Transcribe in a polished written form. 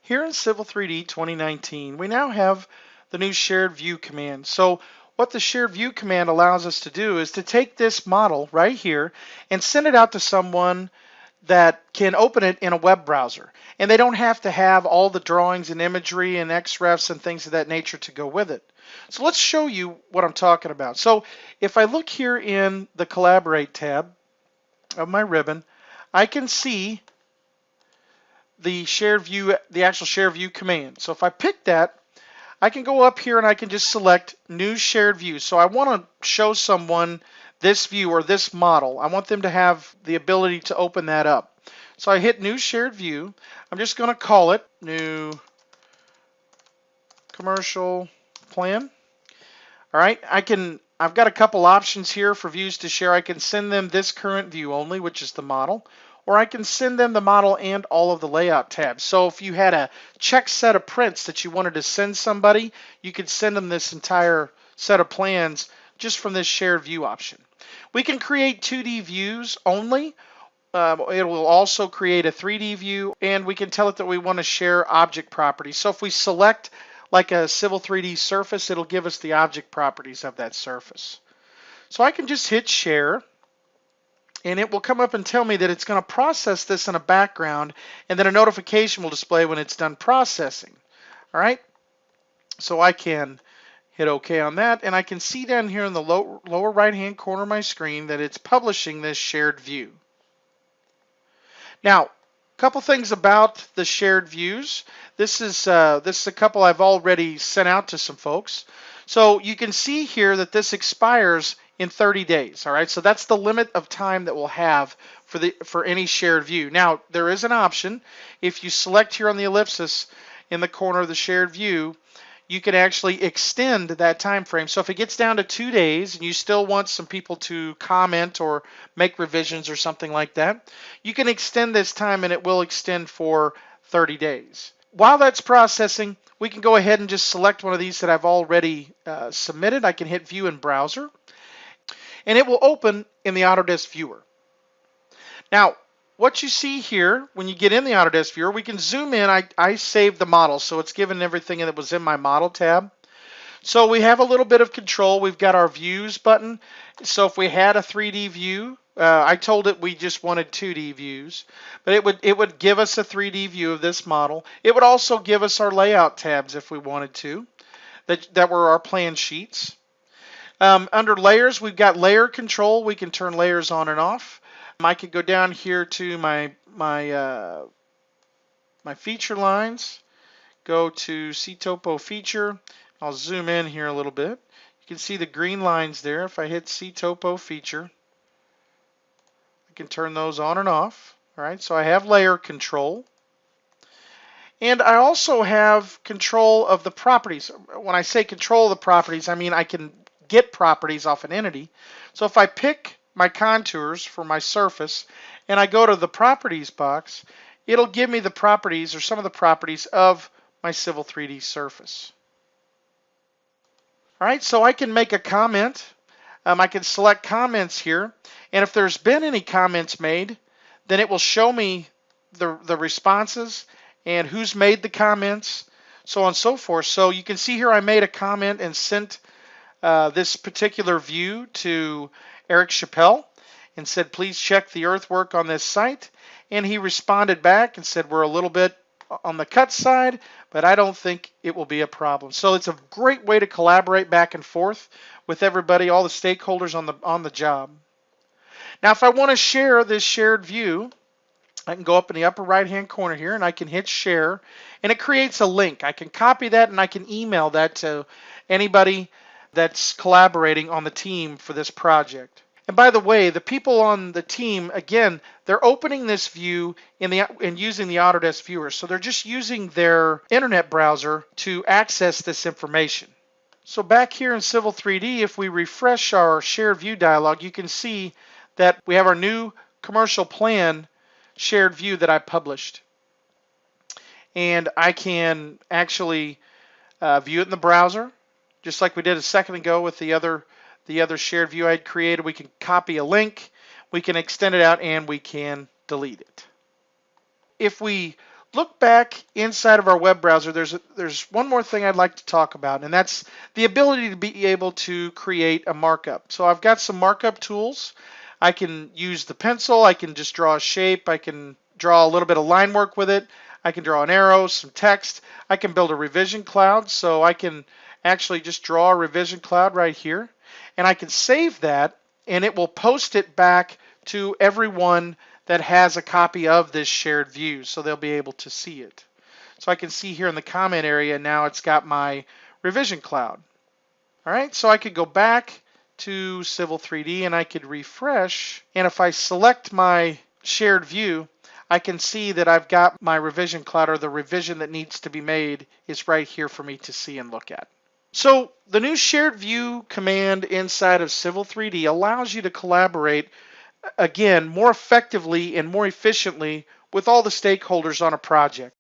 Here in Civil 3D 2019, we now have the new shared view command. So what the shared view command allows us to do is to take this model right here and send it out to someone that can open it in a web browser. And they don't have to have all the drawings and imagery and XREFs and things of that nature to go with it. So let's show you what I'm talking about. So if I look here in the Collaborate tab of my ribbon, I can see the shared view, the actual share view command. So if I pick that, I can go up here and I can just select new shared view. So I want to show someone this view or this model. I want them to have the ability to open that up. So I hit new shared view. I'm just going to call it new commercial plan. All right, I've got a couple options here for views to share. I can send them this current view only, which is the model, or I can send them the model and all of the layout tabs. So if you had a check set of prints that you wanted to send somebody, you could send them this entire set of plans just from this shared view option. We can create 2D views only. It will also create a 3D view, and we can tell it that we want to share object properties. So if we select like a Civil 3D surface, it'll give us the object properties of that surface. So I can just hit share, and it will come up and tell me that it's going to process this in a background, and then a notification will display when it's done processing. All right, so I can hit OK on that, and I can see down here in the lower right-hand corner of my screen that it's publishing this shared view. Now, a couple things about the shared views. This is a couple I've already sent out to some folks. So you can see here that this expires in 30 days. All right, so that's the limit of time that we'll have for any shared view. Now, there is an option. If you select here on the ellipsis in the corner of the shared view, you can actually extend that time frame. So if it gets down to 2 days and you still want some people to comment or make revisions or something like that, you can extend this time and it will extend for 30 days. While that's processing, we can go ahead and just select one of these that I've already submitted. I can hit View in Browser, and it will open in the Autodesk Viewer. Now, what you see here, when you get in the Autodesk Viewer, we can zoom in. I saved the model, so it's given everything that was in my Model tab. So we have a little bit of control. We've got our Views button. So if we had a 3D view, I told it we just wanted 2D views, but it would give us a 3D view of this model. It would also give us our layout tabs if we wanted to, that were our plan sheets. Under layers, we've got layer control. We can turn layers on and off. I could go down here to my feature lines, go to See Topo Feature. I'll zoom in here a little bit. You can see the green lines there. If I hit See Topo Feature, I can turn those on and off. All right, so I have layer control. And I also have control of the properties. When I say control of the properties, I mean I can get properties off an entity. So if I pick my contours for my surface and I go to the properties box, it'll give me the properties or some of the properties of my Civil 3D surface. All right, so I can make a comment. I can select comments here, and if there's been any comments made, then it will show me the responses and who's made the comments, so on and so forth. So you can see here I made a comment and sent this particular view to Eric Chappelle and said, please check the earthwork on this site. And he responded back and said, we're a little bit on the cut side, but I don't think it will be a problem. So it's a great way to collaborate back and forth with everybody, all the stakeholders on the job. Now, if I want to share this shared view, I can go up in the upper right-hand corner here and I can hit share, and it creates a link. I can copy that and I can email that to anybody that's collaborating on the team for this project. And by the way, the people on the team, again, they're opening this view and using the Autodesk Viewer. So they're just using their internet browser to access this information. So back here in Civil 3D, if we refresh our shared view dialog, you can see that we have our new commercial plan shared view that I published. And I can actually view it in the browser, just like we did a second ago with the other shared view I had created. We can copy a link, we can extend it out, and we can delete it. If we look back inside of our web browser, there's one more thing I'd like to talk about, and that's the ability to be able to create a markup. So I've got some markup tools. I can use the pencil. I can just draw a shape. I can draw a little bit of line work with it. I can draw an arrow, some text. I can build a revision cloud. So I can actually just draw a revision cloud right here, and I can save that, and it will post it back to everyone that has a copy of this shared view, so they'll be able to see it. So I can see here in the comment area now it's got my revision cloud. All right, so I could go back to Civil 3D and I could refresh, and if I select my shared view, I can see that I've got my revision cloud, or the revision that needs to be made is right here for me to see and look at. So the new shared view command inside of Civil 3D allows you to collaborate, again, more effectively and more efficiently with all the stakeholders on a project.